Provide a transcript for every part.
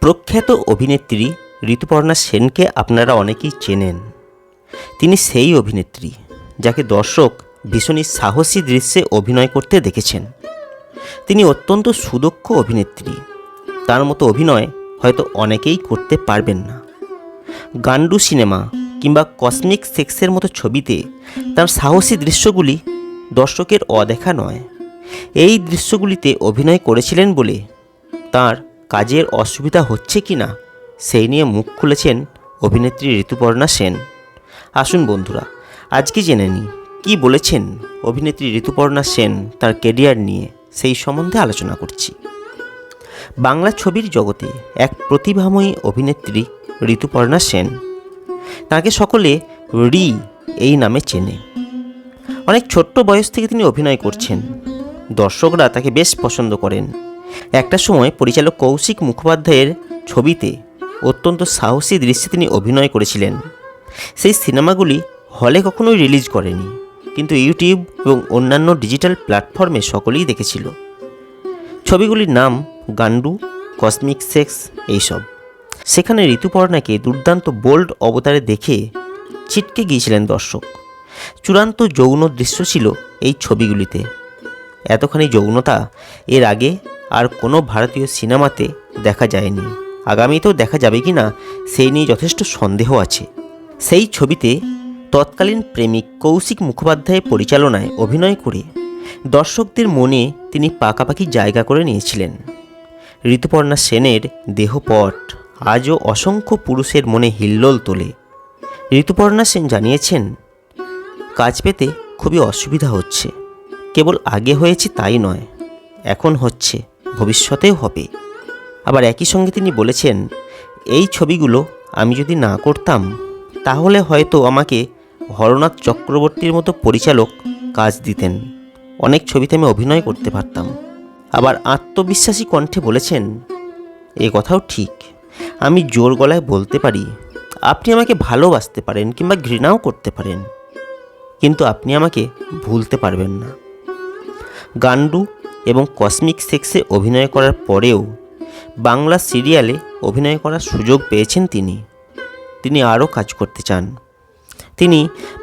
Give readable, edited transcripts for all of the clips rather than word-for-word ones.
প্রখ্যাত অভিনেত্রী ঋতুপর্ণা সেনকে আপনারা অনেকেই চেনেন। তিনি সেই অভিনেত্রী যাকে দর্শক ভীষণই সাহসী দৃশ্যে অভিনয় করতে দেখেছেন। তিনি অত্যন্ত সুদক্ষ অভিনেত্রী। তার মতো অভিনয় হয়তো অনেকেই করতে পারবেন না। গান্ডু সিনেমা কিংবা কসমিক সেক্সের মতো ছবিতে তার সাহসী দৃশ্যগুলি দর্শকের অদেখা নয়। এই দৃশ্যগুলিতে অভিনয় করেছিলেন বলে তার কাজের অসুবিধা হচ্ছে কি না সেই নিয়ে মুখ খুলেছেন অভিনেত্রী ঋতুপর্ণা সেন। আসুন বন্ধুরা, আজকে জেনে নিই কী বলেছেন অভিনেত্রী ঋতুপর্ণা সেন তার ক্যারিয়ার নিয়ে, সেই সম্বন্ধে আলোচনা করছি। বাংলা ছবির জগতে এক প্রতিভাময়ী অভিনেত্রী ঋতুপর্ণা সেন। তাকে সকলে রি এই নামে চেনে। অনেক ছোট্ট বয়স থেকে তিনি অভিনয় করছেন। দর্শকরা তাকে বেশ পছন্দ করেন। একটা সময় পরিচালক কৌশিক মুখোপাধ্যায়ের ছবিতে অত্যন্ত সাহসী দৃশ্যে তিনি অভিনয় করেছিলেন। সেই সিনেমাগুলি হলে কখনোই রিলিজ করেনি, কিন্তু ইউটিউব এবং অন্যান্য ডিজিটাল প্ল্যাটফর্মে সকলেই দেখেছিল। ছবিগুলির নাম গান্ডু, কসমিক সেক্স এইসব। সেখানে ঋতুপর্ণাকে দুর্দান্ত বোল্ড অবতারে দেখে ছিটকে গিয়েছিলেন দর্শক। চূড়ান্ত যৌন দৃশ্য ছিল এই ছবিগুলিতে। এতখানি যৌনতা এর আগে আর কোনো ভারতীয় সিনেমাতে দেখা যায়নি। আগামীতেও দেখা যাবে কি না সেই নিয়ে যথেষ্ট সন্দেহ আছে। সেই ছবিতে তৎকালীন প্রেমিক কৌশিক মুখোপাধ্যায়ের পরিচালনায় অভিনয় করে দর্শকদের মনে তিনি পাকাপাকি জায়গা করে নিয়েছিলেন। ঋতুপর্ণা সেনের দেহপট আজও অসংখ্য পুরুষের মনে হিল্লোল তোলে। ঋতুপর্ণা সেন জানিয়েছেন, কাজ পেতে খুবই অসুবিধা হচ্ছে। কেবল আগে হয়েছে তাই নয়, এখন হচ্ছে, ভবিষ্যতেও হবে। আবার একই সঙ্গে তিনি বলেছেন, এই ছবিগুলো আমি যদি না করতাম তাহলে হয়তো আমাকে হরনাথ চক্রবর্তীর মতো পরিচালক কাজ দিতেন। অনেক ছবিতে আমি অভিনয় করতে পারতাম। আবার আত্মবিশ্বাসী কণ্ঠে বলেছেন, এ কথাও ঠিক, আমি জোর গলায় বলতে পারি আপনি আমাকে ভালোবাসতে পারেন কিংবা ঘৃণাও করতে পারেন, কিন্তু আপনি আমাকে ভুলতে পারবেন না। গান্ডু এবং কসমিক সেক্সে অভিনয় করার পরেও বাংলা সিরিয়ালে অভিনয় করার সুযোগ পেয়েছেন তিনি আরও কাজ করতে চান। তিনি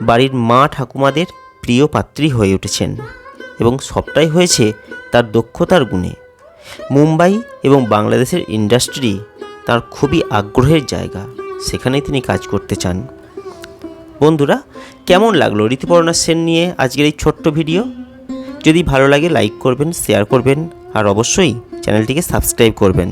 বাড়ির মা ঠাকুমাদের প্রিয় পাত্রী হয়ে উঠেছেন এবং সবটাই হয়েছে তার দক্ষতার গুণে। মুম্বাই এবং বাংলাদেশের ইন্ডাস্ট্রি তার খুবই আগ্রহের জায়গা, সেখানেই তিনি কাজ করতে চান। বন্ধুরা, কেমন লাগলো ঋতুপর্ণা সেন নিয়ে আজকের এই ছোট্ট ভিডিও? যদি ভালো লাগে লাইক করবেন, শেয়ার করবেন আর অবশ্যই চ্যানেলটিকে সাবস্ক্রাইব করবেন।